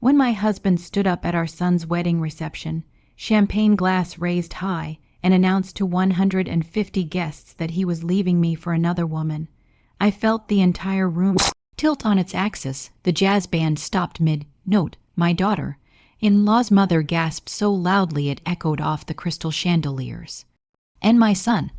When my husband stood up at our son's wedding reception, champagne glass raised high, and announced to 150 guests that he was leaving me for another woman, I felt the entire room tilt on its axis. The jazz band stopped mid-note. My daughter, in-law's mother, gasped so loudly it echoed off the crystal chandeliers. And my son,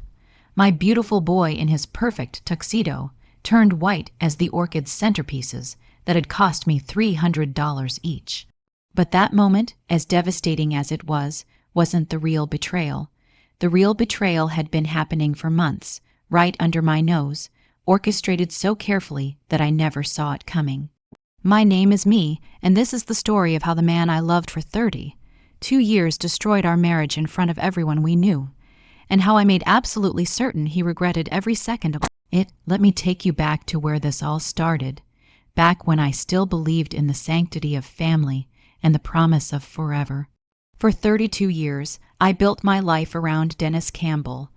my beautiful boy in his perfect tuxedo, turned white as the orchid centerpieces that had cost me $300 each. But that moment, as devastating as it was, wasn't the real betrayal. The real betrayal had been happening for months, right under my nose, orchestrated so carefully that I never saw it coming. My name is Me, and this is the story of how the man I loved for 2 years destroyed our marriage in front of everyone we knew, and how I made absolutely certain he regretted every second of it. Let me take you back to where this all started, back when I still believed in the sanctity of family and the promise of forever. For 32 years, I built my life around Dennis Campbell.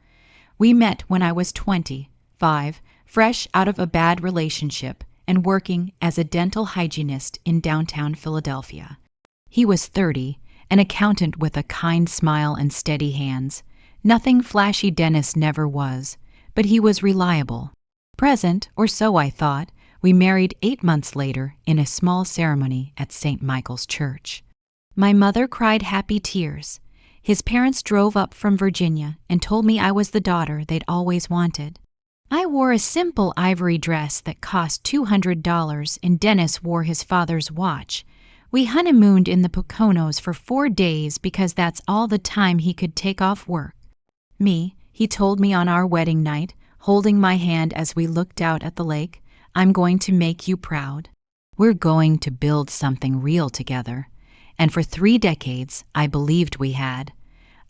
We met when I was 25, fresh out of a bad relationship and working as a dental hygienist in downtown Philadelphia. He was 30, an accountant with a kind smile and steady hands. Nothing flashy Dennis never was, but he was reliable. Present, or so I thought. We married 8 months later in a small ceremony at St. Michael's Church. My mother cried happy tears. His parents drove up from Virginia and told me I was the daughter they'd always wanted. I wore a simple ivory dress that cost $200, and Dennis wore his father's watch. We honeymooned in the Poconos for 4 days because that's all the time he could take off work. He told me on our wedding night, holding my hand as we looked out at the lake, I'm going to make you proud. We're going to build something real together. And for 3 decades, I believed we had.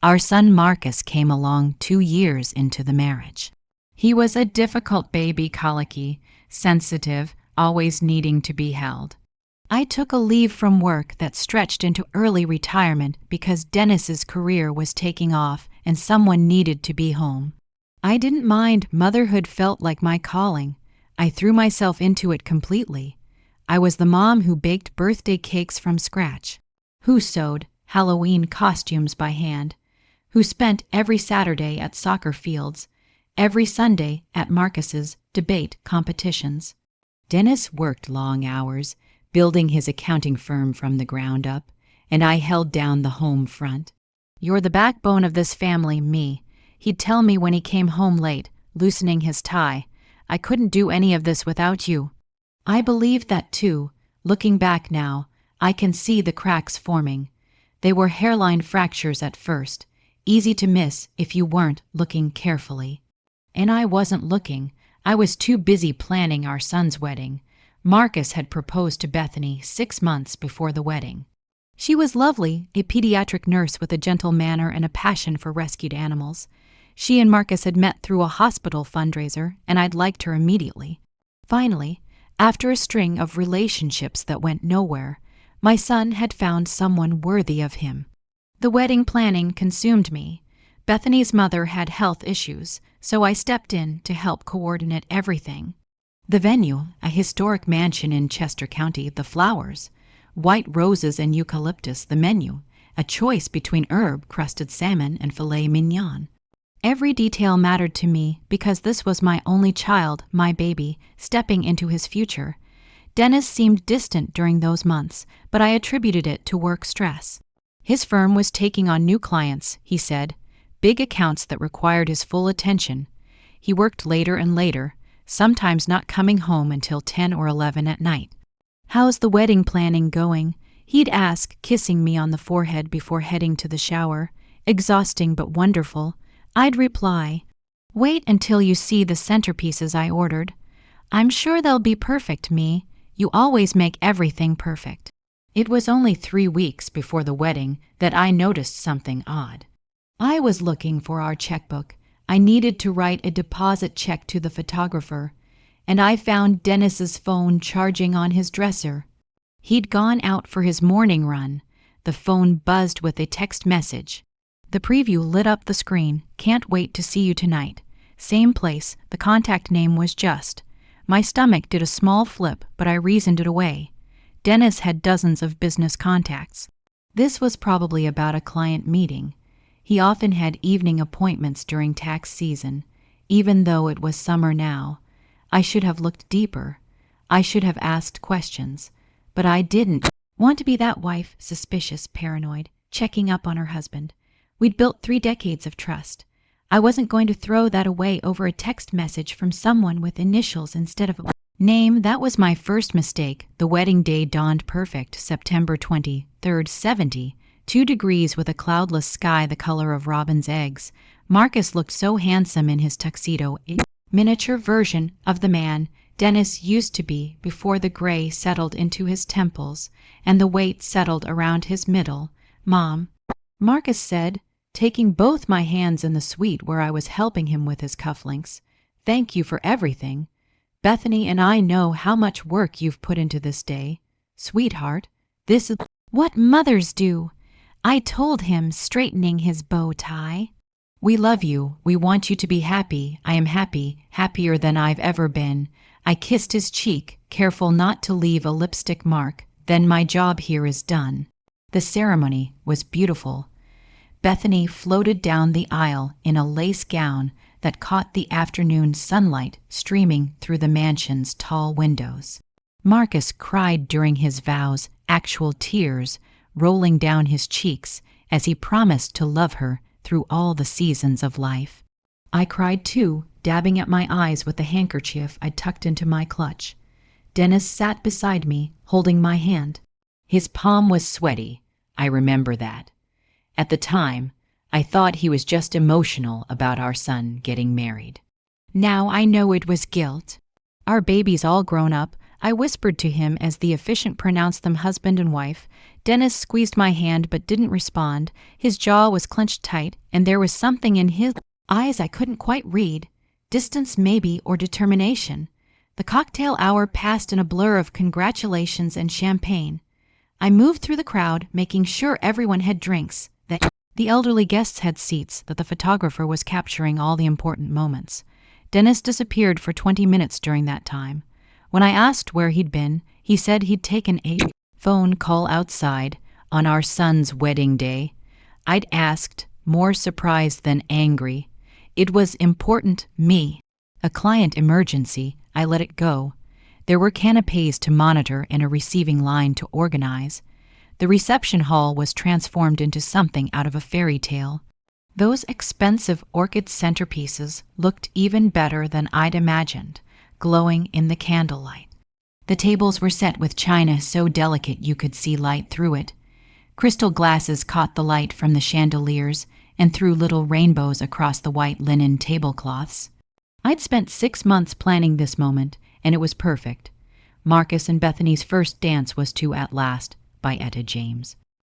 Our son Marcus came along 2 years into the marriage. He was a difficult baby, colicky, sensitive, always needing to be held. I took a leave from work that stretched into early retirement because Dennis's career was taking off and someone needed to be home. I didn't mind. Motherhood felt like my calling. I threw myself into it completely. I was the mom who baked birthday cakes from scratch, who sewed Halloween costumes by hand, who spent every Saturday at soccer fields, every Sunday at Marcus's debate competitions. Dennis worked long hours, building his accounting firm from the ground up, and I held down the home front. You're the backbone of this family, Me. He'd tell me when he came home late, loosening his tie. I couldn't do any of this without you. I believed that too. Looking back now, I can see the cracks forming. They were hairline fractures at first, easy to miss if you weren't looking carefully. And I wasn't looking. I was too busy planning our son's wedding. Marcus had proposed to Bethany 6 months before the wedding. She was lovely, a pediatric nurse with a gentle manner and a passion for rescued animals. She and Marcus had met through a hospital fundraiser, and I'd liked her immediately. Finally, after a string of relationships that went nowhere, my son had found someone worthy of him. The wedding planning consumed me. Bethany's mother had health issues, so I stepped in to help coordinate everything. The venue, a historic mansion in Chester County, the flowers, white roses and eucalyptus. The menu, a choice between herb-crusted salmon and filet mignon. Every detail mattered to me because this was my only child, my baby, stepping into his future. Dennis seemed distant during those months, but I attributed it to work stress. His firm was taking on new clients, he said, big accounts that required his full attention. He worked later and later, sometimes not coming home until 10 or 11 at night. How's the wedding planning going? He'd ask, kissing me on the forehead before heading to the shower. Exhausting but wonderful. I'd reply, wait until you see the centerpieces I ordered. I'm sure they'll be perfect, Me. You always make everything perfect. It was only 3 weeks before the wedding that I noticed something odd. I was looking for our checkbook. I needed to write a deposit check to the photographer, and I found Dennis's phone charging on his dresser. He'd gone out for his morning run. The phone buzzed with a text message. The preview lit up the screen. Can't wait to see you tonight. Same place. The contact name was Just. My stomach did a small flip, but I reasoned it away. Dennis had dozens of business contacts. This was probably about a client meeting. He often had evening appointments during tax season, even though it was summer now. I should have looked deeper. I should have asked questions. But I didn't want to be that wife, suspicious, paranoid, checking up on her husband. We'd built 3 decades of trust. I wasn't going to throw that away over a text message from someone with initials instead of a name. That was my first mistake. The wedding day dawned perfect, September 23rd, 70, 2 degrees with a cloudless sky the color of robin's eggs. Marcus looked so handsome in his tuxedo, a miniature version of the man Dennis used to be before the gray settled into his temples and the weight settled around his middle. "Mom," Marcus said, taking both my hands in the suite where I was helping him with his cufflinks. "Thank you for everything. Bethany and I know how much work you've put into this day. Sweetheart, this is what mothers do," I told him, straightening his bow tie. "We love you. We want you to be happy. I am happy, happier than I've ever been." I kissed his cheek, careful not to leave a lipstick mark. "Then my job here is done." The ceremony was beautiful. Bethany floated down the aisle in a lace gown that caught the afternoon sunlight streaming through the mansion's tall windows. Marcus cried during his vows, actual tears rolling down his cheeks as he promised to love her through all the seasons of life. I cried too, dabbing at my eyes with the handkerchief I'd tucked into my clutch. Dennis sat beside me, holding my hand. His palm was sweaty. I remember that. At the time, I thought he was just emotional about our son getting married. Now I know it was guilt. "Our baby's all grown up," I whispered to him as the officiant pronounced them husband and wife. Dennis squeezed my hand but didn't respond. His jaw was clenched tight, and there was something in his eyes I couldn't quite read. Distance maybe, or determination. The cocktail hour passed in a blur of congratulations and champagne. I moved through the crowd, making sure everyone had drinks, that the elderly guests had seats, that the photographer was capturing all the important moments. Dennis disappeared for 20 minutes during that time. When I asked where he'd been, he said he'd taken a phone call outside on our son's wedding day. I'd asked, more surprised than angry. It was important me. A client emergency. I let it go. There were canapes to monitor and a receiving line to organize. The reception hall was transformed into something out of a fairy tale. Those expensive orchid centerpieces looked even better than I'd imagined, glowing in the candlelight. The tables were set with china so delicate you could see light through it. Crystal glasses caught the light from the chandeliers and threw little rainbows across the white linen tablecloths. I'd spent 6 months planning this moment, and it was perfect. Marcus and Bethany's first dance was to At Last by Etta James.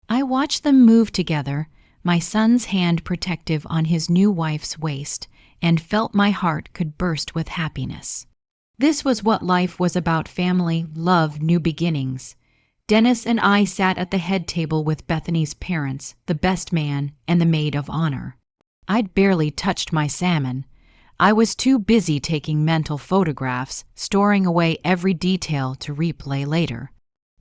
I watched them move together, my son's hand protective on his new wife's waist, and felt my heart could burst with happiness. This was what life was about: family, love, new beginnings. Dennis and I sat at the head table with Bethany's parents, the best man, and the maid of honor. I'd barely touched my salmon. I was too busy taking mental photographs, storing away every detail to replay later.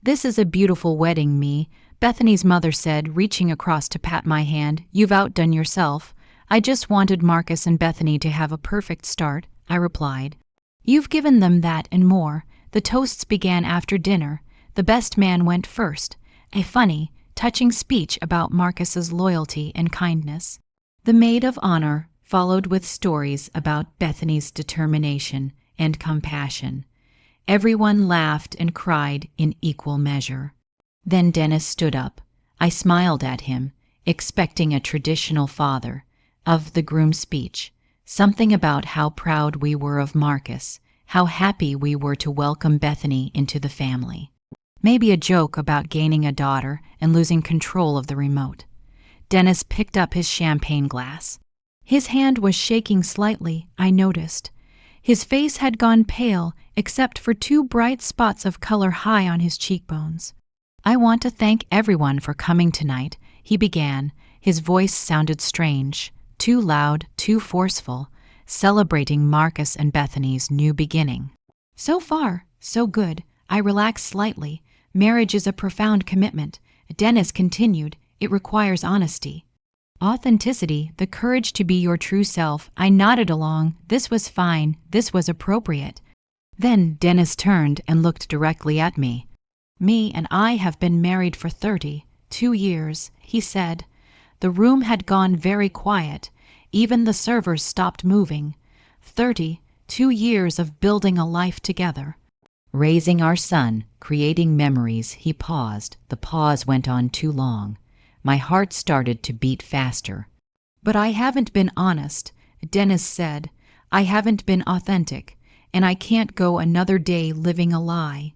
"This is a beautiful wedding, Me," Bethany's mother said, reaching across to pat my hand. "You've outdone yourself." "I just wanted Marcus and Bethany to have a perfect start," I replied. "You've given them that and more." The toasts began after dinner. The best man went first, a funny, touching speech about Marcus's loyalty and kindness. The maid of honor followed with stories about Bethany's determination and compassion. Everyone laughed and cried in equal measure. Then Dennis stood up. I smiled at him, expecting a traditional father of the groom's speech, something about how proud we were of Marcus, how happy we were to welcome Bethany into the family. Maybe a joke about gaining a daughter and losing control of the remote. Dennis picked up his champagne glass. His hand was shaking slightly, I noticed. His face had gone pale, except for 2 bright spots of color high on his cheekbones. "I want to thank everyone for coming tonight," he began. His voice sounded strange, too loud, too forceful, celebrating Marcus and Bethany's new beginning. So far, so good. I relaxed slightly, Marriage is a profound commitment. Dennis continued, it requires honesty. Authenticity, the courage to be your true self. I nodded along. This was fine. This was appropriate. Then Dennis turned and looked directly at me. Me and I have been married for 32 years, he said. The room had gone very quiet. Even the servers stopped moving. 32 years of building a life together. Raising our son, creating memories, he paused. The pause went on too long. My heart started to beat faster. But I haven't been honest, Dennis said. I haven't been authentic, and I can't go another day living a lie.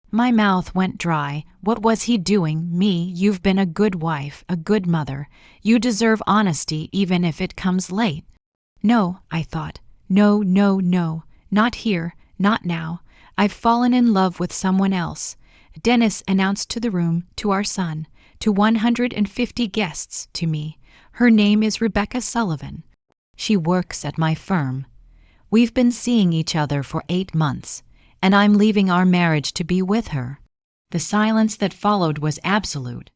My mouth went dry. What was he doing? Me, you've been a good wife, a good mother. You deserve honesty even if it comes late. No, I thought. No, no, no. Not here, not now. I've fallen in love with someone else. Dennis announced to the room, to our son, to 150 guests, to me. Her name is Rebecca Sullivan. She works at my firm. We've been seeing each other for 8 months, and I'm leaving our marriage to be with her. The silence that followed was absolute.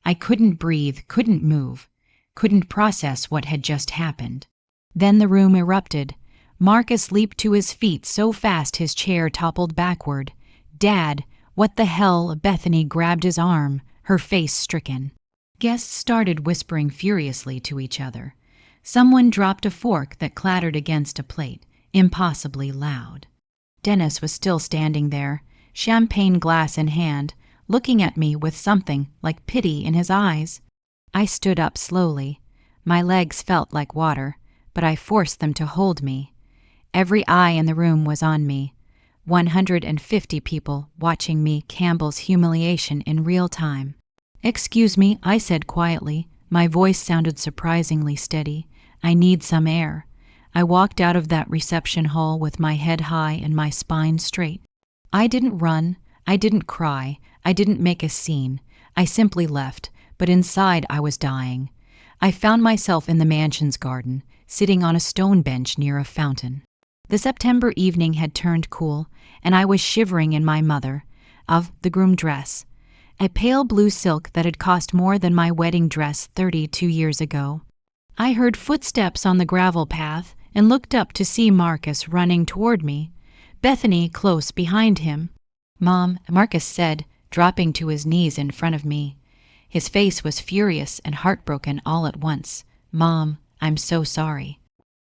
I couldn't breathe, couldn't move, couldn't process what had just happened. Then the room erupted. Marcus leaped to his feet so fast his chair toppled backward. Dad, what the hell? Bethany grabbed his arm, her face stricken. Guests started whispering furiously to each other. Someone dropped a fork that clattered against a plate, impossibly loud. Dennis was still standing there, champagne glass in hand, looking at me with something like pity in his eyes. I stood up slowly. My legs felt like water, but I forced them to hold me. Every eye in the room was on me. 150 people watching me Campbell's humiliation in real time. "Excuse me," I said quietly. My voice sounded surprisingly steady. "I need some air." I walked out of that reception hall with my head high and my spine straight. I didn't run. I didn't cry. I didn't make a scene. I simply left, but inside I was dying. I found myself in the mansion's garden, sitting on a stone bench near a fountain. The September evening had turned cool, and I was shivering in my mother, of the groom dress, a pale blue silk that had cost more than my wedding dress 32 years ago. I heard footsteps on the gravel path and looked up to see Marcus running toward me, Bethany close behind him. "Mom," Marcus said, dropping to his knees in front of me. His face was furious and heartbroken all at once. "Mom, I'm so sorry."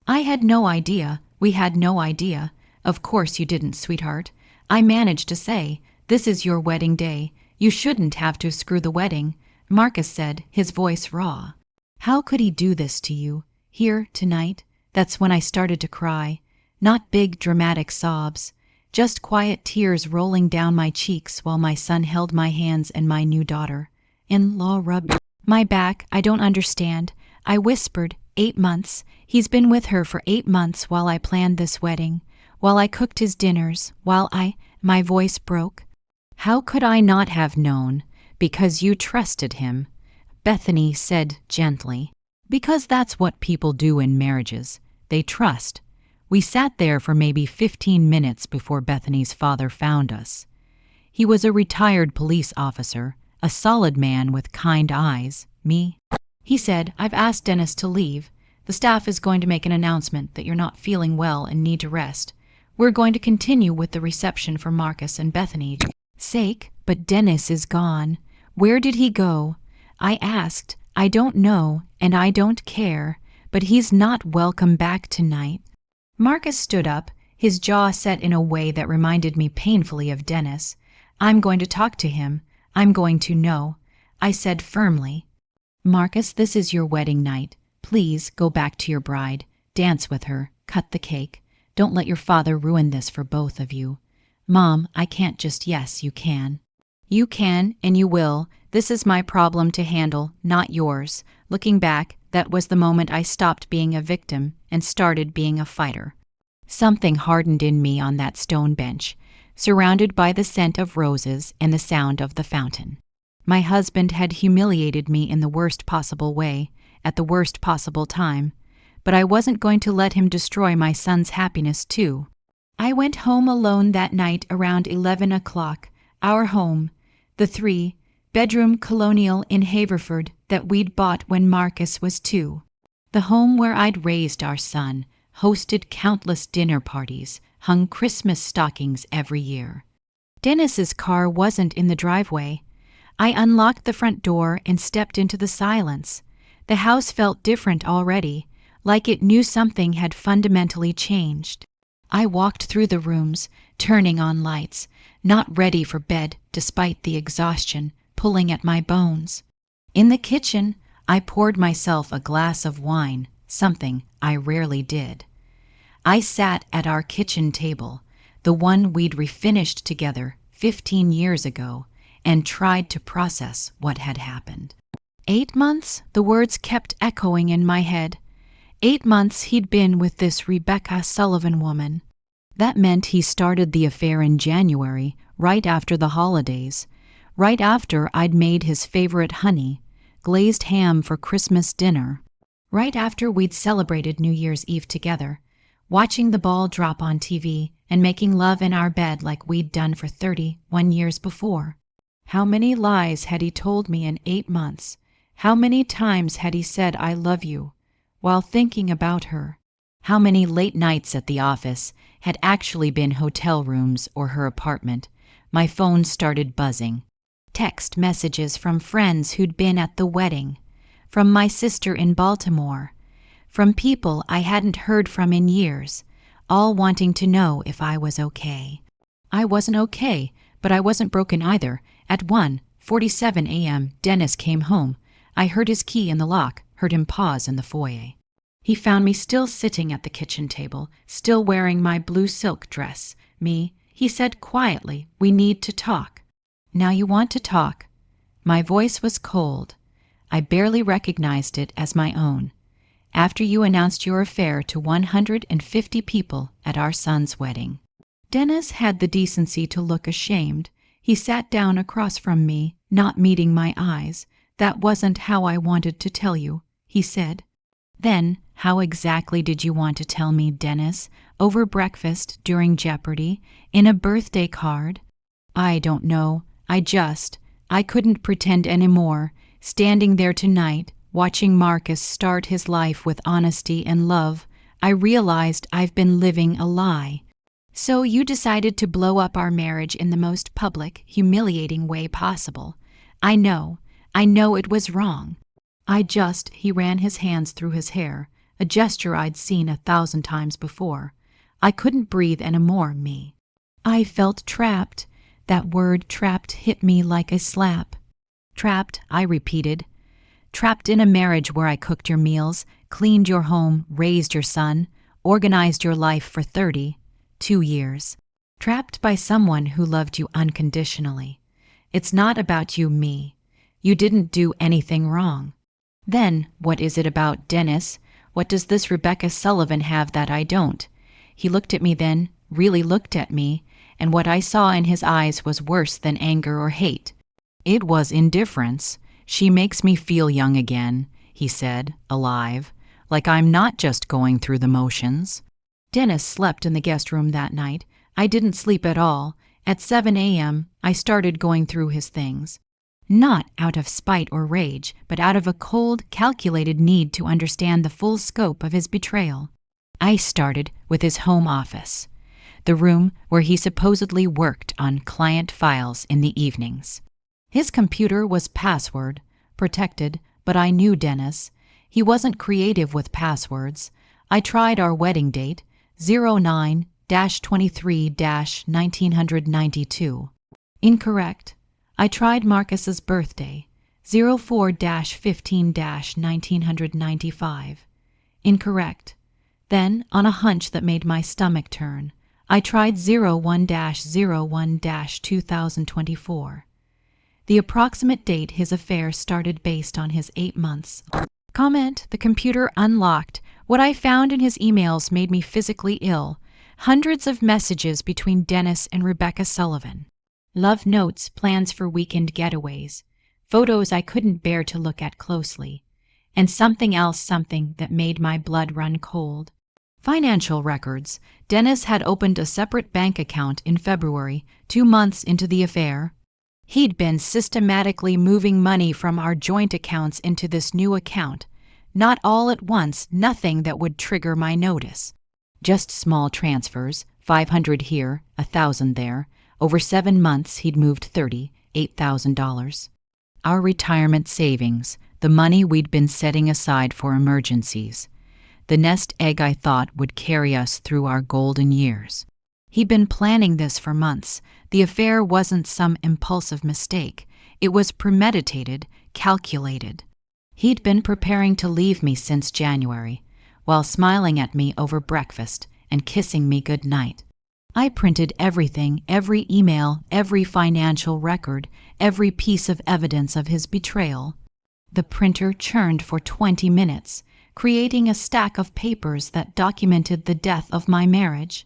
I had no idea. We had no idea. "Of course you didn't, sweetheart." I managed to say, "This is your wedding day. You shouldn't have to screw the wedding," Marcus said, his voice raw. "How could he do this to you? Here, tonight?" That's when I started to cry. Not big, dramatic sobs. Just quiet tears rolling down my cheeks while my son held my hands and my new daughter. In-law rubbed my back. "I don't understand." I whispered. 8 months. He's been with her for 8 months while I planned this wedding, while I cooked his dinners, my voice broke. "How could I not have known? Because you trusted him," Bethany said gently. "Because that's what people do in marriages. They trust." We sat there for maybe 15 minutes before Bethany's father found us. He was a retired police officer, a solid man with kind eyes. "Me?" He said, "I've asked Dennis to leave. The staff is going to make an announcement that you're not feeling well and need to rest. We're going to continue with the reception for Marcus and Bethany's sake, but Dennis is gone. Where did he go?" I asked. "I don't know, and I don't care, but he's not welcome back tonight." Marcus stood up, his jaw set in a way that reminded me painfully of Dennis. "I'm going to talk to him. I'm going to know," I said firmly. "Marcus, this is your wedding night. Please go back to your bride. Dance with her. Cut the cake. Don't let your father ruin this for both of you." "Mom, I can't just yes, you can." "You can, and you will. This is my problem to handle, not yours." Looking back, that was the moment I stopped being a victim and started being a fighter. Something hardened in me on that stone bench, surrounded by the scent of roses and the sound of the fountain. My husband had humiliated me in the worst possible way, at the worst possible time, but I wasn't going to let him destroy my son's happiness too. I went home alone that night around 11 o'clock, our home. The 3-bedroom colonial in Haverford that we'd bought when Marcus was 2. The home where I'd raised our son, hosted countless dinner parties, hung Christmas stockings every year. Dennis's car wasn't in the driveway. I unlocked the front door and stepped into the silence. The house felt different already, like it knew something had fundamentally changed. I walked through the rooms, turning on lights, not ready for bed despite the exhaustion pulling at my bones. In the kitchen, I poured myself a glass of wine, something I rarely did. I sat at our kitchen table, the one we'd refinished together 15 years ago, and tried to process what had happened. 8 months, the words kept echoing in my head. 8 months he'd been with this Rebecca Sullivan woman. That meant he started the affair in January, right after the holidays, right after I'd made his favorite honey, glazed ham for Christmas dinner, right after we'd celebrated New Year's Eve together, watching the ball drop on TV and making love in our bed like we'd done for 31 years before. How many lies had he told me in 8 months? How many times had he said I love you while thinking about her? How many late nights at the office had actually been hotel rooms or her apartment? My phone started buzzing. Text messages from friends who'd been at the wedding, from my sister in Baltimore, from people I hadn't heard from in years, all wanting to know if I was okay. I wasn't okay, but I wasn't broken either. At 1:47 a.m., Dennis came home. I heard his key in the lock, heard him pause in the foyer. He found me still sitting at the kitchen table, still wearing my blue silk dress. He said quietly, "We need to talk." "Now you want to talk?" My voice was cold. I barely recognized it as my own. "After you announced your affair to 150 people at our son's wedding." Dennis had the decency to look ashamed. He sat down across from me, not meeting my eyes. "That wasn't how I wanted to tell you," he said. "Then, how exactly did you want to tell me, Dennis? Over breakfast, during Jeopardy, in a birthday card?" "I don't know. I couldn't pretend anymore. Standing there tonight, watching Marcus start his life with honesty and love, I realized I've been living a lie." "So you decided to blow up our marriage in the most public, humiliating way possible. I know it was wrong." He ran his hands through his hair, a gesture I'd seen 1,000 times before. I couldn't breathe anymore, I felt trapped. That word trapped hit me like a slap. "Trapped," I repeated. "Trapped in a marriage where I cooked your meals, cleaned your home, raised your son, organized your life for 32 years. Trapped by someone who loved you unconditionally. It's not about you, You didn't do anything wrong." "Then, what is it about Dennis? What does this Rebecca Sullivan have that I don't?" He looked at me then, really looked at me, and what I saw in his eyes was worse than anger or hate. It was indifference. "She makes me feel young again," he said, alive, "like I'm not just going through the motions." Dennis slept in the guest room that night. I didn't sleep at all. At 7 a.m., I started going through his things. Not out of spite or rage, but out of a cold, calculated need to understand the full scope of his betrayal. I started with his home office, the room where he supposedly worked on client files in the evenings. His computer was password protected, but I knew Dennis. He wasn't creative with passwords. I tried our wedding date, 09-23-1992. Incorrect. I tried Marcus's birthday, 04-15-1995. Incorrect. Then, on a hunch that made my stomach turn, I tried 01-01-2024. The approximate date his affair started based on his 8 months. Comment: the computer unlocked. What I found in his emails made me physically ill. Hundreds of messages between Dennis and Rebecca Sullivan. Love notes, plans for weekend getaways. Photos I couldn't bear to look at closely. And something else, something that made my blood run cold. Financial records. Dennis had opened a separate bank account in February, 2 months into the affair. He'd been systematically moving money from our joint accounts into this new account. Not all at once, nothing that would trigger my notice. Just small transfers, $500 here, $1,000 there. Over 7 months, he'd moved $8,000. Our retirement savings, the money we'd been setting aside for emergencies. The nest egg I thought would carry us through our golden years. He'd been planning this for months. The affair wasn't some impulsive mistake. It was premeditated, calculated. He'd been preparing to leave me since January, while smiling at me over breakfast and kissing me good night. I printed everything, every email, every financial record, every piece of evidence of his betrayal. The printer churned for 20 minutes, creating a stack of papers that documented the death of my marriage.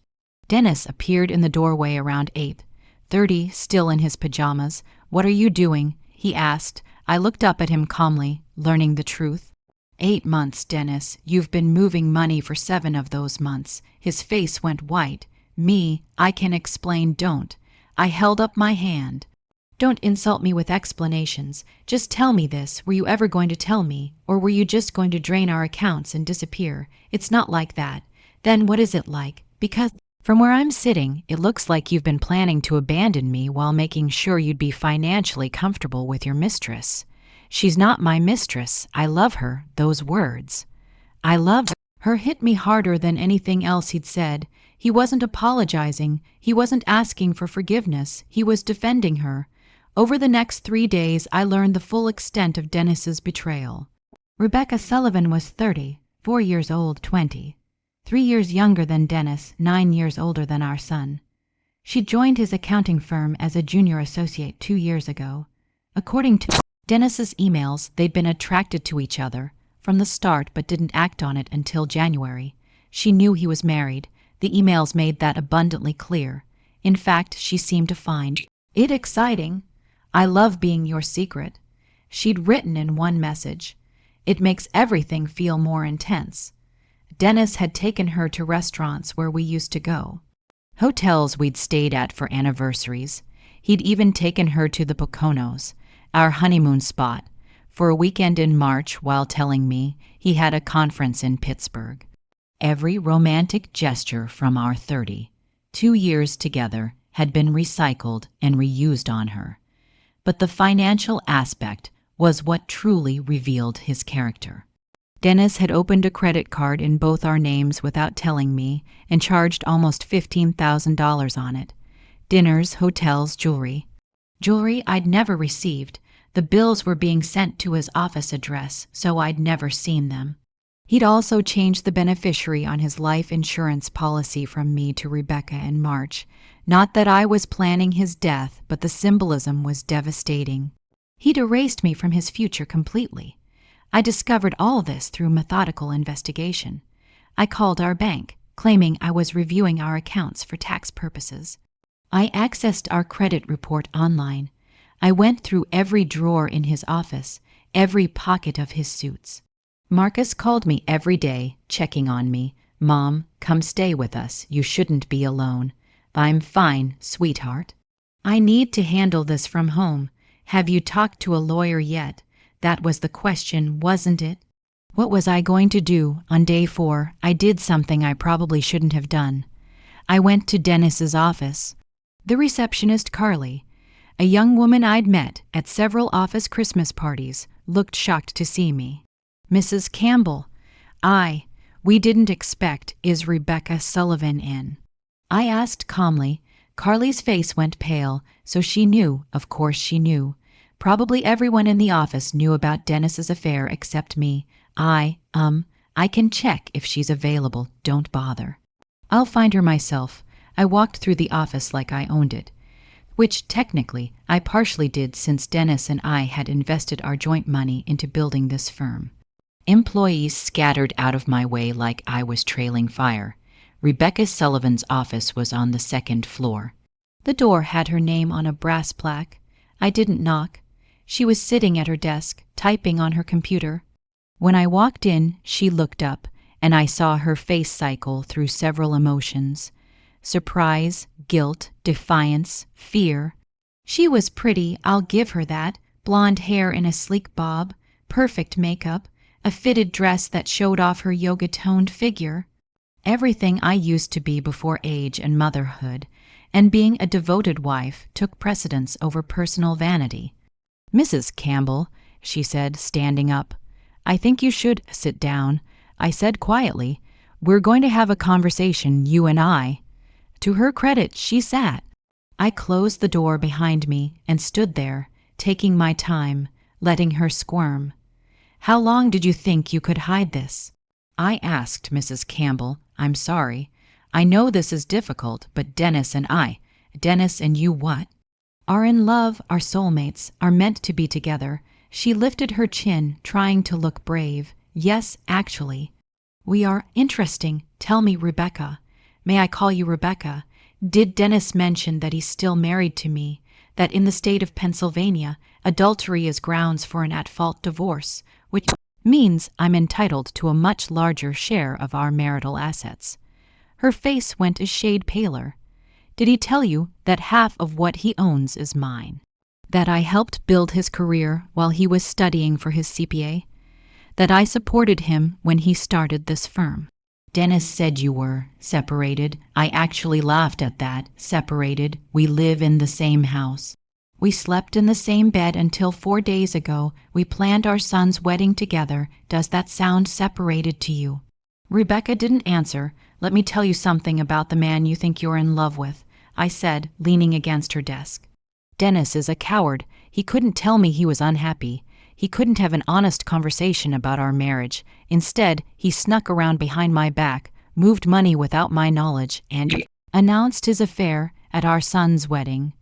Dennis appeared in the doorway around 8:30, still in his pajamas. "What are you doing?" he asked. I looked up at him calmly, learning the truth. 8 months, Dennis. You've been moving money for 7 of those months. His face went white. I can explain, don't. I held up my hand. Don't insult me with explanations. Just tell me this. Were you ever going to tell me? Or were you just going to drain our accounts and disappear? It's not like that. Then what is it like? Because from where I'm sitting, it looks like you've been planning to abandon me while making sure you'd be financially comfortable with your mistress. She's not my mistress. I love her. Those words. I love her hit me harder than anything else he'd said. He wasn't apologizing. He wasn't asking for forgiveness. He was defending her. Over the next 3 days, I learned the full extent of Dennis's betrayal. Rebecca Sullivan was 30, 4 years old, 20. 3 years younger than Dennis, 9 years older than our son. She joined his accounting firm as a junior associate 2 years ago. According to Dennis's emails, they'd been attracted to each other from the start but didn't act on it until January. She knew he was married. The emails made that abundantly clear. In fact, she seemed to find it exciting. "I love being your secret," she'd written in one message. "It makes everything feel more intense." Dennis had taken her to restaurants where we used to go, hotels we'd stayed at for anniversaries. He'd even taken her to the Poconos, our honeymoon spot, for a weekend in March while telling me he had a conference in Pittsburgh. Every romantic gesture from our 2 years together had been recycled and reused on her. But the financial aspect was what truly revealed his character. Dennis had opened a credit card in both our names without telling me and charged almost $15,000 on it. Dinners, hotels, jewelry. Jewelry I'd never received. The bills were being sent to his office address, so I'd never seen them. He'd also changed the beneficiary on his life insurance policy from me to Rebecca in March. Not that I was planning his death, but the symbolism was devastating. He'd erased me from his future completely. I discovered all this through methodical investigation. I called our bank, claiming I was reviewing our accounts for tax purposes. I accessed our credit report online. I went through every drawer in his office, every pocket of his suits. Marcus called me every day, checking on me. "Mom, come stay with us. You shouldn't be alone." "I'm fine, sweetheart." "I need to handle this from home. Have you talked to a lawyer yet?" That was the question, wasn't it? What was I going to do? On day 4, I did something I probably shouldn't have done. I went to Dennis's office. The receptionist, Carly, a young woman I'd met at several office Christmas parties, looked shocked to see me. "Mrs. Campbell." We didn't expect, is Rebecca Sullivan in?" I asked calmly. Carly's face went pale, so she knew, of course she knew. Probably everyone in the office knew about Dennis's affair except me. I can check if she's available. Don't bother. I'll find her myself. I walked through the office like I owned it, which technically I partially did since Dennis and I had invested our joint money into building this firm. Employees scattered out of my way like I was trailing fire. Rebecca Sullivan's office was on the 2nd floor. The door had her name on a brass plaque. I didn't knock. She was sitting at her desk, typing on her computer. When I walked in, she looked up, and I saw her face cycle through several emotions: surprise, guilt, defiance, fear. She was pretty, I'll give her that. Blonde hair in a sleek bob, perfect makeup, a fitted dress that showed off her yoga-toned figure. Everything I used to be before age and motherhood, and being a devoted wife took precedence over personal vanity. "Mrs. Campbell," she said, standing up, "I think you should sit down." I said quietly, "We're going to have a conversation, you and I." To her credit, she sat. I closed the door behind me and stood there, taking my time, letting her squirm. "How long did you think you could hide this?" I asked Mrs. Campbell. "I'm sorry. I know this is difficult, but Dennis and you what? Are in love, are soulmates, are meant to be together." She lifted her chin, trying to look brave. "Yes, actually. We are interesting. Tell me, Rebecca. May I call you Rebecca? Did Dennis mention that he's still married to me, that in the state of Pennsylvania, adultery is grounds for an at-fault divorce, which means I'm entitled to a much larger share of our marital assets?" Her face went a shade paler. "Did he tell you that half of what he owns is mine? That I helped build his career while he was studying for his CPA? That I supported him when he started this firm?" "Dennis said you were separated." I actually laughed at that. "Separated. We live in the same house. We slept in the same bed until 4 days ago. We planned our son's wedding together. Does that sound separated to you?" Rebecca didn't answer. "Let me tell you something about the man you think you're in love with," I said, leaning against her desk. "Dennis is a coward. He couldn't tell me he was unhappy. He couldn't have an honest conversation about our marriage. Instead, he snuck around behind my back, moved money without my knowledge, and announced his affair at our son's wedding.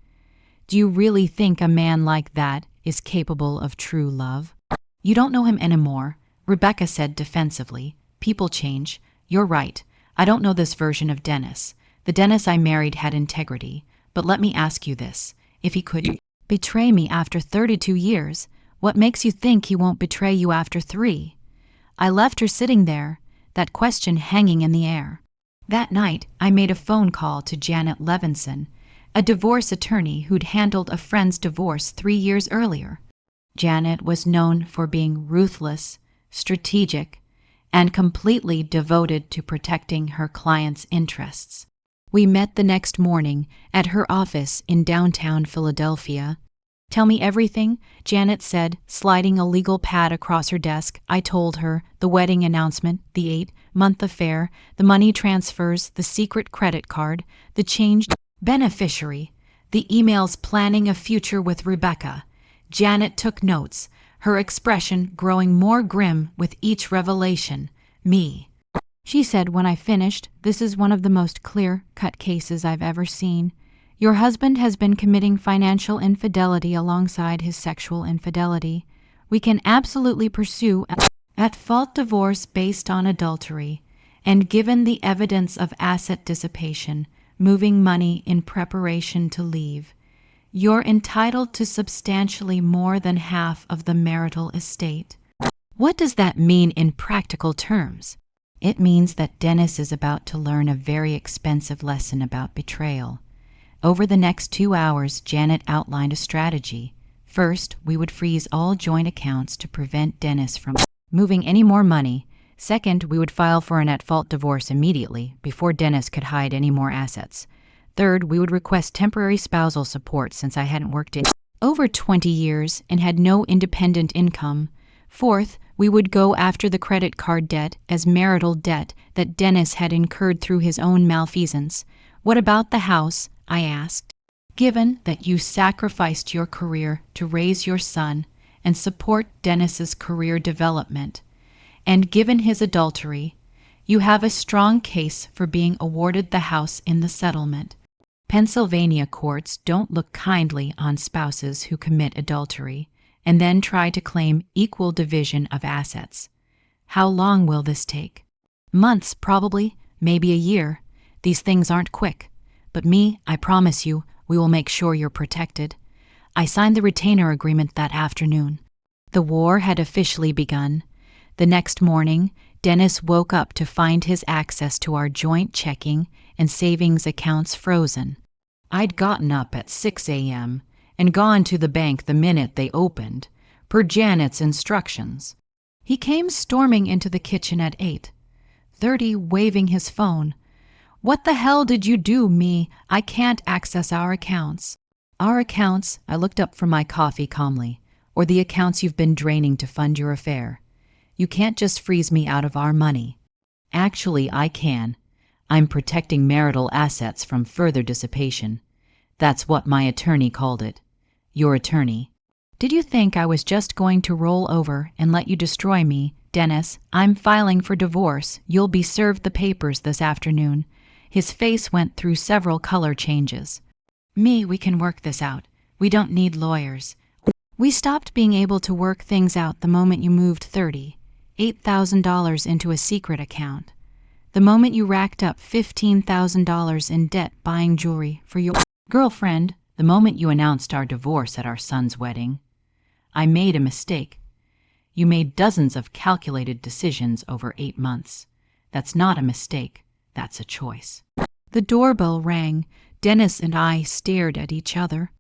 Do you really think a man like that is capable of true love?" "You don't know him anymore," Rebecca said defensively. "People change. You're right. I don't know this version of Dennis. The Dennis I married had integrity. But let me ask you this. If he could betray me after 32 years, what makes you think he won't betray you after 3? I left her sitting there, that question hanging in the air. That night, I made a phone call to Janet Levinson, a divorce attorney who'd handled a friend's divorce 3 years earlier. Janet was known for being ruthless, strategic, and completely devoted to protecting her clients' interests. We met the next morning at her office in downtown Philadelphia. "Tell me everything," Janet said, sliding a legal pad across her desk. I told her the wedding announcement, the 8-month affair, the money transfers, the secret credit card, the changed beneficiary, the emails planning a future with Rebecca. Janet took notes, her expression growing more grim with each revelation. "Me," she said when I finished, "this is one of the most clear-cut cases I've ever seen. Your husband has been committing financial infidelity alongside his sexual infidelity. We can absolutely pursue at-fault divorce based on adultery, and given the evidence of asset dissipation, moving money in preparation to leave, you're entitled to substantially more than half of the marital estate." What does that mean in practical terms? It means that Dennis is about to learn a very expensive lesson about betrayal. Over the next 2 hours, Janet outlined a strategy. First, we would freeze all joint accounts to prevent Dennis from moving any more money. Second, we would file for an at-fault divorce immediately, before Dennis could hide any more assets. Third, we would request temporary spousal support since I hadn't worked in over 20 years and had no independent income. Fourth, we would go after the credit card debt as marital debt that Dennis had incurred through his own malfeasance. "What about the house?" I asked. "Given that you sacrificed your career to raise your son and support Dennis's career development, and given his adultery, you have a strong case for being awarded the house in the settlement. Pennsylvania courts don't look kindly on spouses who commit adultery and then try to claim equal division of assets. How long will this take?" "Months, probably, maybe a year. These things aren't quick. But me, I promise you, we will make sure you're protected." I signed the retainer agreement that afternoon. The war had officially begun. The next morning, Dennis woke up to find his access to our joint checking and savings accounts frozen. I'd gotten up at 6 a.m. and gone to the bank the minute they opened, per Janet's instructions. He came storming into the kitchen at 8:30, waving his phone. "What the hell did you do, me? I can't access our accounts." "Our accounts," I looked up from my coffee calmly, "or the accounts you've been draining to fund your affair. You can't just freeze me out of our money." "Actually, I can. I'm protecting marital assets from further dissipation. That's what my attorney called it." "Your attorney?" "Did you think I was just going to roll over and let you destroy me? Dennis, I'm filing for divorce. You'll be served the papers this afternoon." His face went through several color changes. "Me, we can work this out. We don't need lawyers. We stopped being able to work things out the moment you moved $38,000 into a secret account. The moment you racked up $15,000 in debt buying jewelry for your girlfriend. The moment you announced our divorce at our son's wedding. I made a mistake. You made dozens of calculated decisions over 8 months. That's not a mistake. That's a choice." The doorbell rang. Dennis and I stared at each other.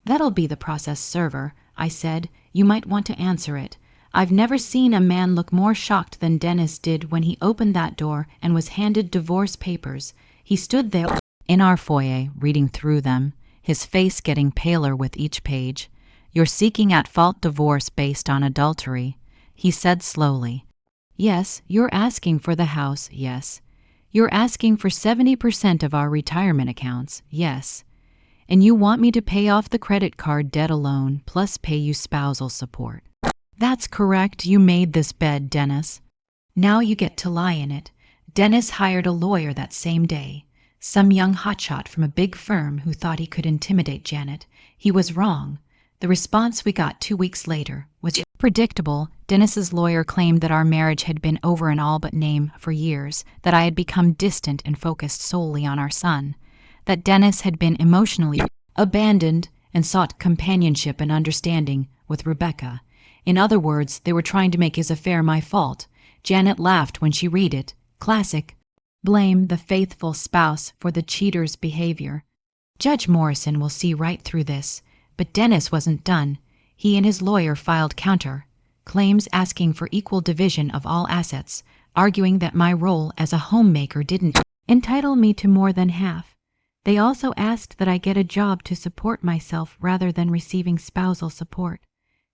"That'll be the process server," I said. "You might want to answer it." I've never seen a man look more shocked than Dennis did when he opened that door and was handed divorce papers. He stood there in our foyer, reading through them, his face getting paler with each page. "You're seeking at-fault divorce based on adultery," he said slowly. "Yes, you're asking for the house, yes. You're asking for 70% of our retirement accounts, yes. And you want me to pay off the credit card debt alone, plus pay you spousal support." "That's correct. You made this bed, Dennis. Now you get to lie in it." Dennis hired a lawyer that same day. Some young hotshot from a big firm who thought he could intimidate Janet. He was wrong. The response we got 2 weeks later was predictable. Dennis's lawyer claimed that our marriage had been over in all but name for years, that I had become distant and focused solely on our son, that Dennis had been emotionally abandoned and sought companionship and understanding with Rebecca. In other words, they were trying to make his affair my fault. Janet laughed when she read it. Classic. Blame the faithful spouse for the cheater's behavior. Judge Morrison will see right through this. But Dennis wasn't done. He and his lawyer filed counter claims asking for equal division of all assets, arguing that my role as a homemaker didn't entitle me to more than half. They also asked that I get a job to support myself rather than receiving spousal support.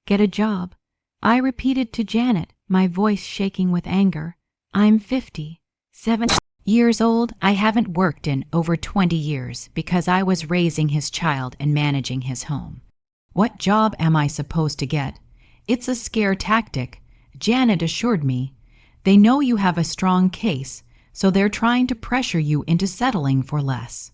Get a job. I repeated to Janet, my voice shaking with anger. "I'm 57 years old. I haven't worked in over 20 years because I was raising his child and managing his home. What job am I supposed to get?" "It's a scare tactic," Janet assured me. "They know you have a strong case, so they're trying to pressure you into settling for less."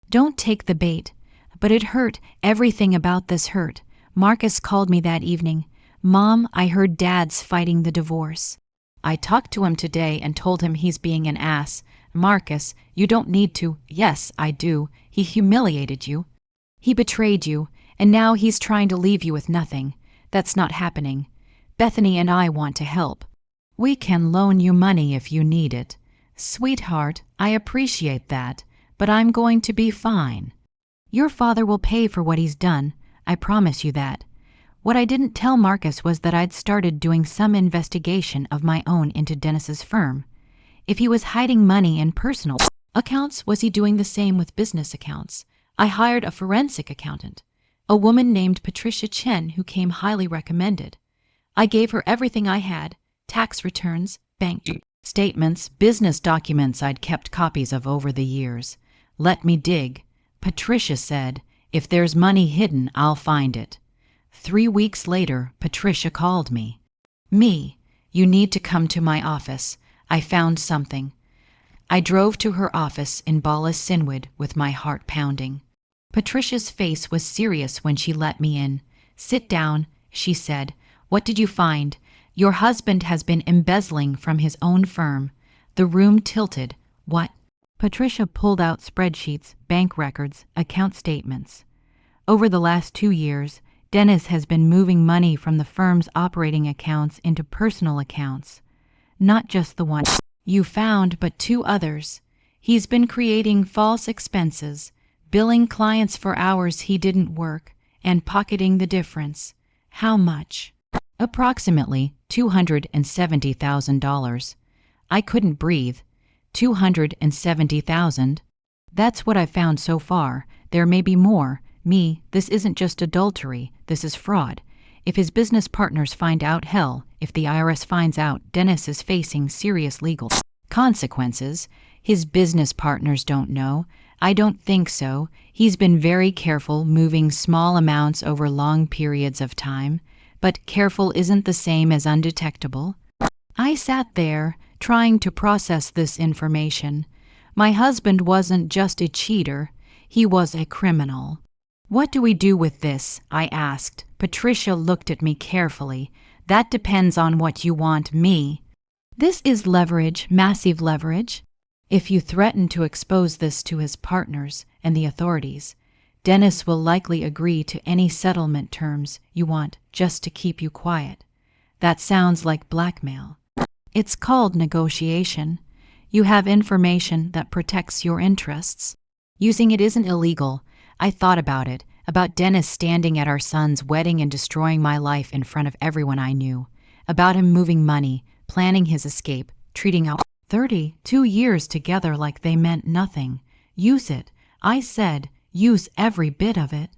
Don't take the bait. But it hurt. Everything about this hurt. Marcus called me that evening. "Mom, I heard Dad's fighting the divorce." I talked to him today and told him he's being an ass. "Marcus, you don't need to." "Yes, I do. He humiliated you. He betrayed you, and now he's trying to leave you with nothing. That's not happening. Bethany and I want to help. We can loan you money if you need it." "Sweetheart, I appreciate that, but I'm going to be fine." "Your father will pay for what he's done. I promise you that." What I didn't tell Marcus was that I'd started doing some investigation of my own into Dennis's firm. If he was hiding money in personal accounts, was he doing the same with business accounts? I hired a forensic accountant, a woman named Patricia Chen, who came highly recommended. I gave her everything I had: tax returns, bank statements, business documents I'd kept copies of over the years. "Let me dig." Patricia said, "If there's money hidden, I'll find it." 3 weeks later, Patricia called me. "You need to come to my office. I found something." I drove to her office in Bala Sinwood with my heart pounding. Patricia's face was serious when she let me in. "Sit down," she said. "What did you find?" "Your husband has been embezzling from his own firm." The room tilted. "What?" Patricia pulled out spreadsheets, bank records, account statements. Over the last 2 years, Dennis has been moving money from the firm's operating accounts into personal accounts. Not just the one you found, but 2 others. He's been creating false expenses, billing clients for hours he didn't work, and pocketing the difference. How much? Approximately $270,000. I couldn't breathe. $270,000? That's what I've found so far. There may be more. This isn't just adultery, this is fraud. If his business partners find out, hell, if the IRS finds out, Dennis is facing serious legal consequences. His business partners don't know. I don't think so. He's been very careful moving small amounts over long periods of time. But careful isn't the same as undetectable. I sat there, trying to process this information. My husband wasn't just a cheater, he was a criminal. What do we do with this? I asked. Patricia looked at me carefully. That depends on what you want me. This is leverage, massive leverage. If you threaten to expose this to his partners and the authorities, Dennis will likely agree to any settlement terms you want just to keep you quiet. That sounds like blackmail. It's called negotiation. You have information that protects your interests. Using it isn't illegal. I thought about it, about Dennis standing at our son's wedding and destroying my life in front of everyone I knew, about him moving money, planning his escape, treating our 32 years together like they meant nothing. Use it. I said, use every bit of it.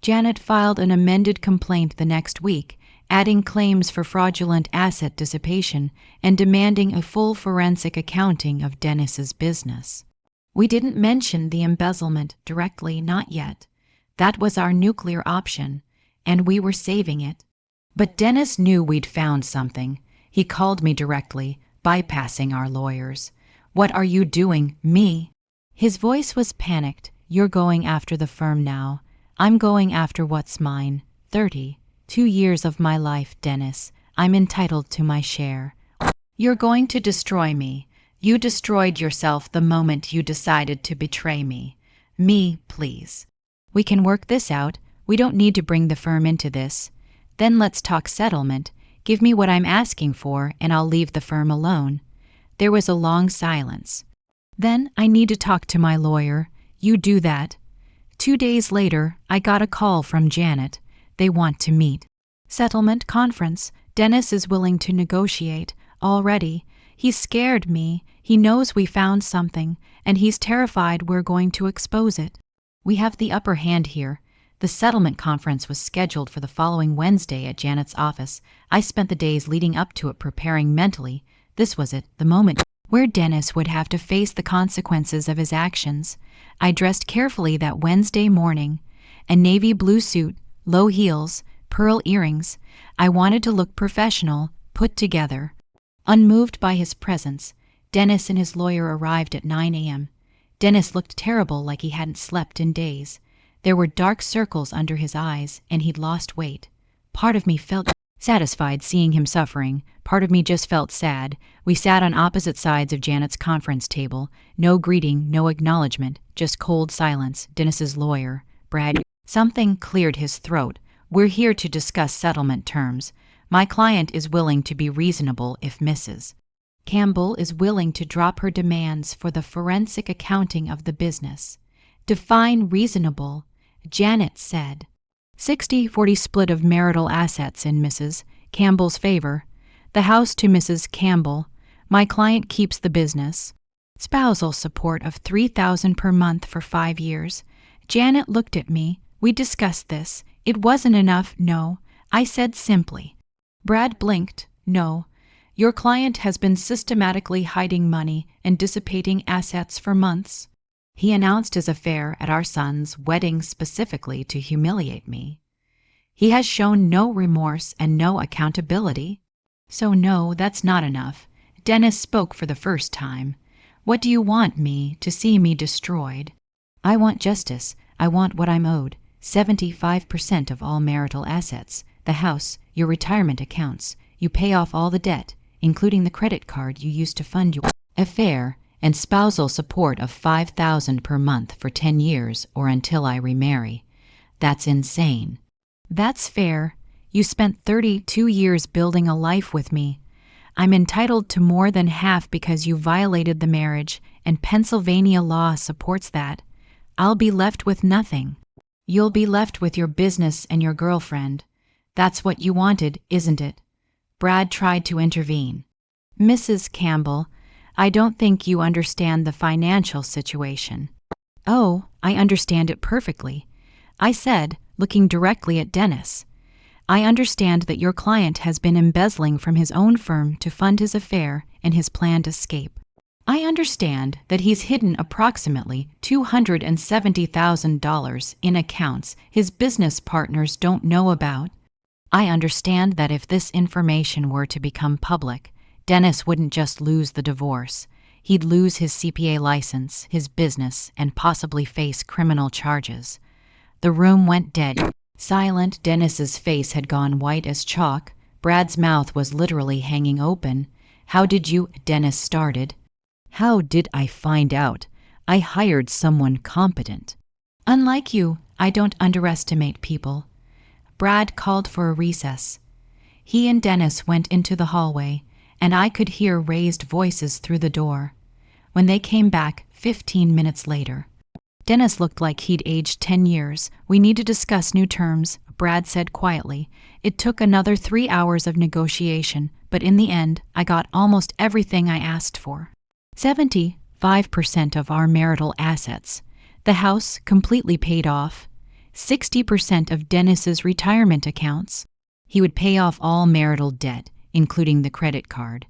Janet filed an amended complaint the next week, adding claims for fraudulent asset dissipation and demanding a full forensic accounting of Dennis's business. We didn't mention the embezzlement directly, not yet. That was our nuclear option, and we were saving it. But Dennis knew we'd found something. He called me directly, bypassing our lawyers. What are you doing, me? His voice was panicked. You're going after the firm now. I'm going after what's mine. 32 years of my life, Dennis. I'm entitled to my share. You're going to destroy me. You destroyed yourself the moment you decided to betray me. Please. We can work this out. We don't need to bring the firm into this. Then let's talk settlement. Give me what I'm asking for, and I'll leave the firm alone. There was a long silence. Then I need to talk to my lawyer. You do that. 2 days later, I got a call from Janet. They want to meet. Settlement conference. Dennis is willing to negotiate. Already. He's scared me. He knows we found something, and he's terrified we're going to expose it. We have the upper hand here. The settlement conference was scheduled for the following Wednesday at Janet's office. I spent the days leading up to it preparing mentally. This was it, the moment where Dennis would have to face the consequences of his actions. I dressed carefully that Wednesday morning. A navy blue suit, low heels, pearl earrings. I wanted to look professional, put together. Unmoved by his presence, Dennis and his lawyer arrived at 9 a.m. Dennis looked terrible, like he hadn't slept in days. There were dark circles under his eyes, and he'd lost weight. Part of me felt satisfied seeing him suffering. Part of me just felt sad. We sat on opposite sides of Janet's conference table. No greeting, no acknowledgement, just cold silence. Dennis's lawyer, Brad. Something cleared his throat. We're here to discuss settlement terms. My client is willing to be reasonable if Mrs. Campbell is willing to drop her demands for the forensic accounting of the business. Define reasonable, Janet said. 60-40 split of marital assets in Mrs. Campbell's favor. The house to Mrs. Campbell. My client keeps the business. Spousal support of $3,000 per month for 5 years. Janet looked at me. We discussed this. It wasn't enough, no. I said simply. Brad blinked. No. Your client has been systematically hiding money and dissipating assets for months. He announced his affair at our son's wedding specifically to humiliate me. He has shown no remorse and no accountability. So no, that's not enough. Dennis spoke for the first time. What do you want me to see me destroyed? I want justice. I want what I'm owed. 75% of all marital assets. The house, your retirement accounts. You pay off all the debt, including the credit card you used to fund your affair, and spousal support of $5,000 per month for 10 years or until I remarry. That's insane. That's fair. You spent 32 years building a life with me. I'm entitled to more than half because you violated the marriage, and Pennsylvania law supports that. I'll be left with nothing. You'll be left with your business and your girlfriend. That's what you wanted, isn't it? Brad tried to intervene. Mrs. Campbell, I don't think you understand the financial situation. Oh, I understand it perfectly, I said, looking directly at Dennis. I understand that your client has been embezzling from his own firm to fund his affair and his planned escape. I understand that he's hidden approximately $270,000 in accounts his business partners don't know about. I understand that if this information were to become public, Dennis wouldn't just lose the divorce. He'd lose his CPA license, his business, and possibly face criminal charges. The room went dead. Silent. Dennis's face had gone white as chalk. Brad's mouth was literally hanging open. How did you? Dennis started. How did I find out? I hired someone competent. Unlike you, I don't underestimate people. Brad called for a recess. He and Dennis went into the hallway, and I could hear raised voices through the door. When they came back 15 minutes later, Dennis looked like he'd aged 10 years. We need to discuss new terms, Brad said quietly. It took another 3 hours of negotiation, but in the end, I got almost everything I asked for. 75% of our marital assets. The house completely paid off. 60% of Dennis's retirement accounts. He would pay off all marital debt, including the credit card.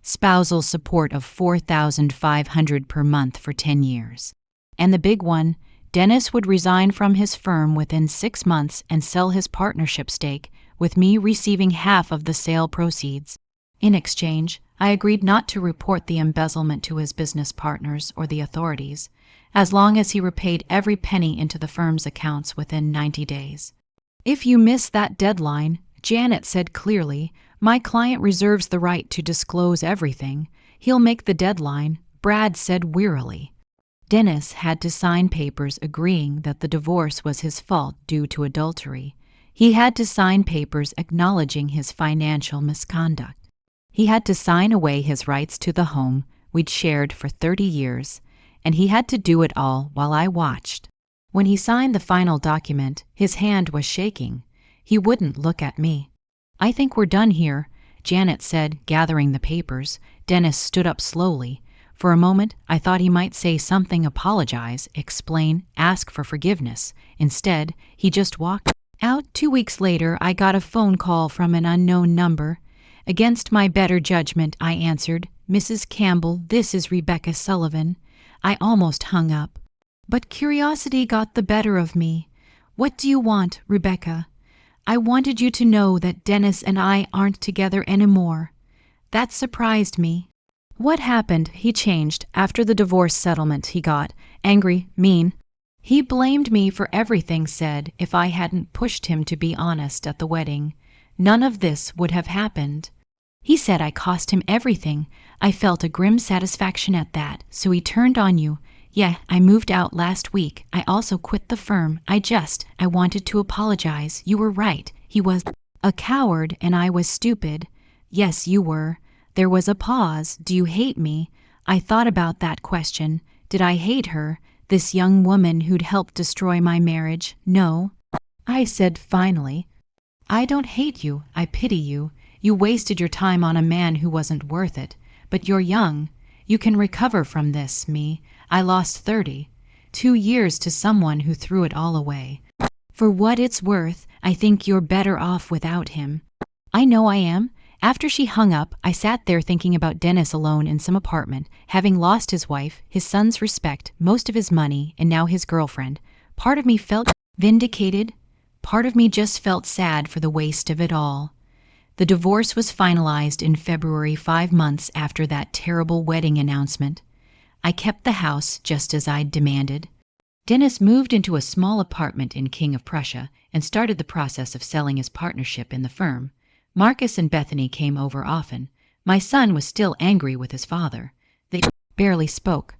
Spousal support of $4,500 per month for 10 years. And the big one, Dennis would resign from his firm within 6 months and sell his partnership stake, with me receiving half of the sale proceeds. In exchange, I agreed not to report the embezzlement to his business partners or the authorities, as long as he repaid every penny into the firm's accounts within 90 days. If you miss that deadline, Janet said clearly, my client reserves the right to disclose everything. He'll make the deadline, Brad said wearily. Dennis had to sign papers agreeing that the divorce was his fault due to adultery. He had to sign papers acknowledging his financial misconduct. He had to sign away his rights to the home we'd shared for 30 years, and he had to do it all while I watched. When he signed the final document, his hand was shaking. He wouldn't look at me. I think we're done here, Janet said, gathering the papers. Dennis stood up slowly. For a moment, I thought he might say something, apologize, explain, ask for forgiveness. Instead, he just walked out. 2 weeks later, I got a phone call from an unknown number. Against my better judgment, I answered, Mrs. Campbell, this is Rebecca Sullivan. I almost hung up. But curiosity got the better of me. What do you want, Rebecca? I wanted you to know that Dennis and I aren't together anymore. That surprised me. What happened? He changed after the divorce settlement he got. Angry, mean. He blamed me for everything, said if I hadn't pushed him to be honest at the wedding, none of this would have happened. He said I cost him everything. I felt a grim satisfaction at that, so he turned on you. Yeah, I moved out last week. I also quit the firm. I wanted to apologize. You were right. He was a coward and I was stupid. Yes, you were. There was a pause. Do you hate me? I thought about that question. Did I hate her, this young woman who'd helped destroy my marriage? No. I said finally. I don't hate you. I pity you. You wasted your time on a man who wasn't worth it. But you're young. You can recover from this, me. I lost 2 years to someone who threw it all away. For what it's worth, I think you're better off without him. I know I am. After she hung up, I sat there thinking about Dennis alone in some apartment, having lost his wife, his son's respect, most of his money, and now his girlfriend. Part of me felt vindicated. Part of me just felt sad for the waste of it all. The divorce was finalized in February, 5 months after that terrible wedding announcement. I kept the house just as I'd demanded. Dennis moved into a small apartment in King of Prussia and started the process of selling his partnership in the firm. Marcus and Bethany came over often. My son was still angry with his father. They barely spoke.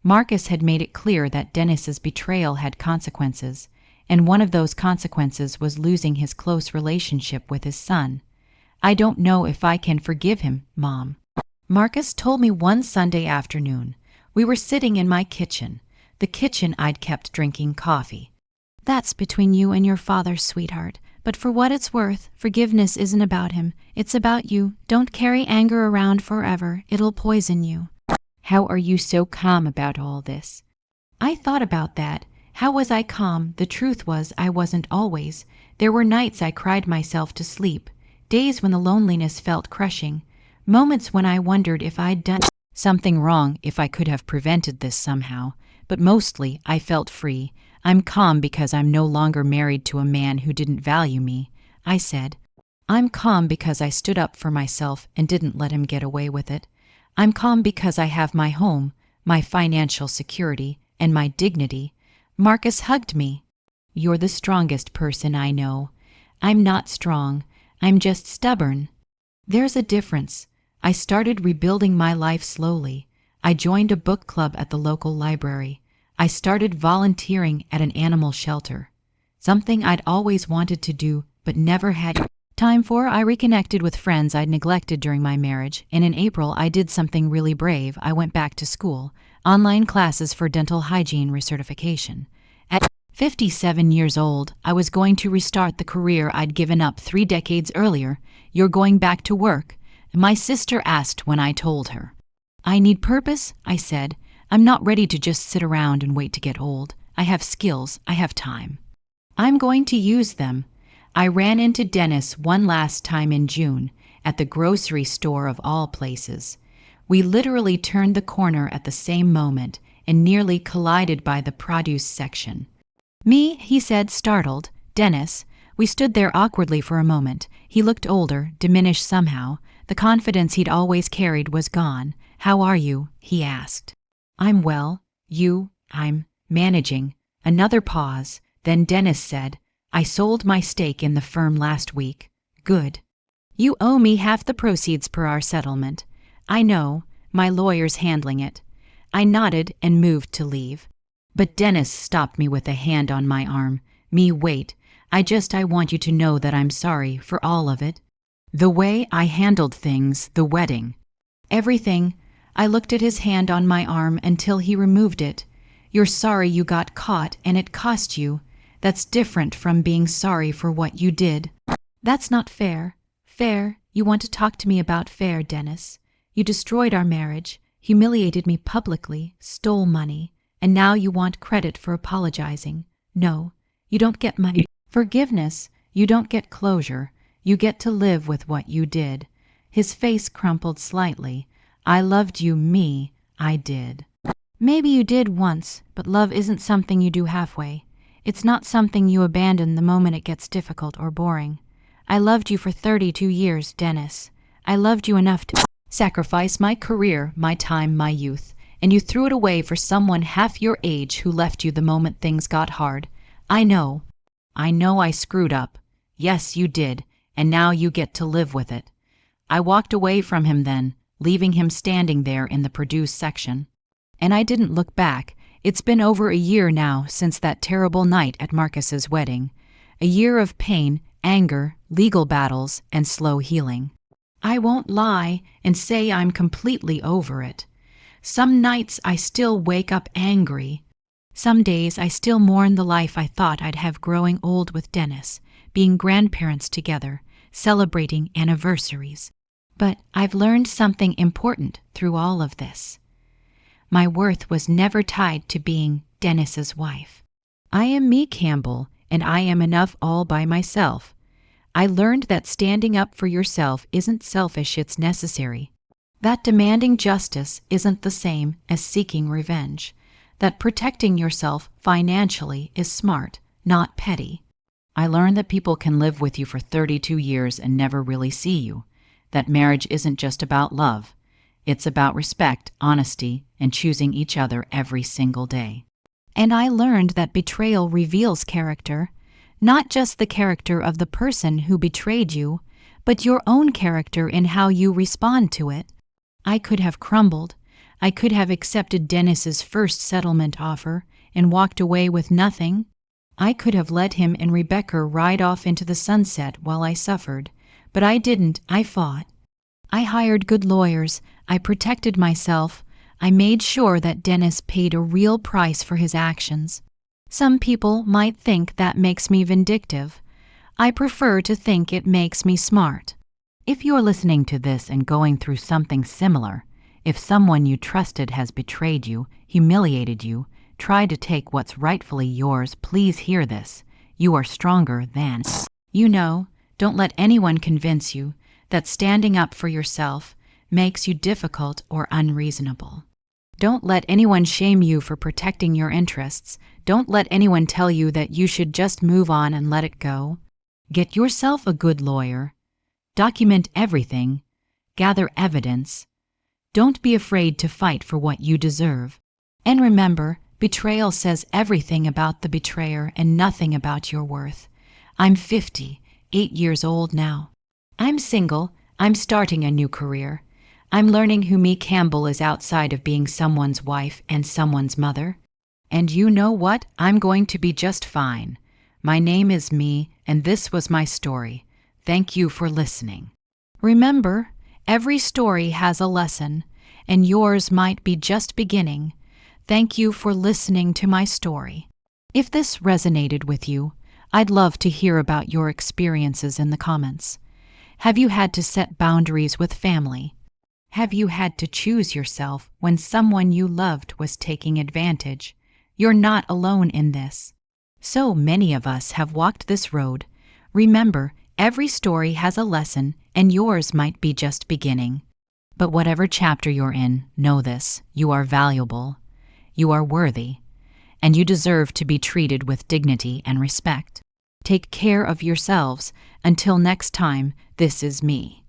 Marcus had made it clear that Dennis's betrayal had consequences, and one of those consequences was losing his close relationship with his son. I don't know if I can forgive him, Mom. Marcus told me one Sunday afternoon. We were sitting in my kitchen, the kitchen I'd kept drinking coffee. That's between you and your father, sweetheart. But for what it's worth, forgiveness isn't about him. It's about you. Don't carry anger around forever. It'll poison you. How are you so calm about all this? I thought about that. How was I calm? The truth was I wasn't always. There were nights I cried myself to sleep, days when the loneliness felt crushing, moments when I wondered if I'd done something wrong, if I could have prevented this somehow. But mostly I felt free. I'm calm because I'm no longer married to a man who didn't value me, I said. I'm calm because I stood up for myself and didn't let him get away with it. I'm calm because I have my home, my financial security, and my dignity. Marcus hugged me. You're the strongest person I know. I'm not strong. I'm just stubborn. There's a difference. I started rebuilding my life slowly. I joined a book club at the local library. I started volunteering at an animal shelter. Something I'd always wanted to do but never had time for. I reconnected with friends I'd neglected during my marriage, and in April I did something really brave. I went back to school, online classes for dental hygiene recertification. At 57 years old, I was going to restart the career I'd given up 3 decades earlier. You're going back to work? My sister asked when I told her. I need purpose, I said. I'm not ready to just sit around and wait to get old. I have skills. I have time. I'm going to use them. I ran into Dennis one last time in June, at the grocery store of all places. We literally turned the corner at the same moment and nearly collided by the produce section. Me, he said, startled. Dennis. We stood there awkwardly for a moment. He looked older, diminished somehow. The confidence he'd always carried was gone. How are you? He asked. I'm well. You? I'm managing. Another pause. Then Dennis said, I sold my stake in the firm last week. Good. You owe me half the proceeds per our settlement. I know. My lawyer's handling it. I nodded and moved to leave. But Dennis stopped me with a hand on my arm. Me, wait. I want you to know that I'm sorry for all of it. The way I handled things, the wedding. Everything. I looked at his hand on my arm until he removed it. You're sorry you got caught and it cost you. That's different from being sorry for what you did. That's not fair. Fair? You want to talk to me about fair, Dennis? You destroyed our marriage, humiliated me publicly, stole money, and now you want credit for apologizing. No, you don't get my forgiveness. You don't get closure. You get to live with what you did. His face crumpled slightly. I loved you, me, I did. Maybe you did once, but love isn't something you do halfway. It's not something you abandon the moment it gets difficult or boring. I loved you for 32 years, Dennis. I loved you enough to sacrifice my career, my time, my youth, and you threw it away for someone half your age who left you the moment things got hard. I know I screwed up. Yes, you did, and now you get to live with it. I walked away from him then, leaving him standing there in the produce section. And I didn't look back. It's been over a year now since that terrible night at Marcus's wedding. A year of pain, anger, legal battles, and slow healing. I won't lie and say I'm completely over it. Some nights I still wake up angry. Some days I still mourn the life I thought I'd have growing old with Dennis, being grandparents together, celebrating anniversaries. But I've learned something important through all of this. My worth was never tied to being Dennis's wife. I am me, Campbell, and I am enough all by myself. I learned that standing up for yourself isn't selfish, it's necessary. That demanding justice isn't the same as seeking revenge. That protecting yourself financially is smart, not petty. I learned that people can live with you for 32 years and never really see you. That marriage isn't just about love. It's about respect, honesty, and choosing each other every single day. And I learned that betrayal reveals character, not just the character of the person who betrayed you, but your own character in how you respond to it. I could have crumbled. I could have accepted Dennis's first settlement offer and walked away with nothing. I could have let him and Rebecca ride off into the sunset while I suffered, but I didn't. I fought. I hired good lawyers. I protected myself. I made sure that Dennis paid a real price for his actions. Some people might think that makes me vindictive. I prefer to think it makes me smart. If you're listening to this and going through something similar, if someone you trusted has betrayed you, humiliated you, tried to take what's rightfully yours, please hear this. You are stronger than. Don't let anyone convince you that standing up for yourself makes you difficult or unreasonable. Don't let anyone shame you for protecting your interests. Don't let anyone tell you that you should just move on and let it go. Get yourself a good lawyer. Document everything. Gather evidence. Don't be afraid to fight for what you deserve. And remember, betrayal says everything about the betrayer and nothing about your worth. I'm 58 years old now. I'm single. I'm starting a new career. I'm learning who Me Campbell is outside of being someone's wife and someone's mother. And you know what? I'm going to be just fine. My name is Me, and this was my story. Thank you for listening. Remember, every story has a lesson, and yours might be just beginning. Thank you for listening to my story. If this resonated with you, I'd love to hear about your experiences in the comments. Have you had to set boundaries with family? Have you had to choose yourself when someone you loved was taking advantage? You're not alone in this. So many of us have walked this road. Remember, every story has a lesson, and yours might be just beginning. But whatever chapter you're in, know this: you are valuable, you are worthy, and you deserve to be treated with dignity and respect. Take care of yourselves. Until next time, this is Me.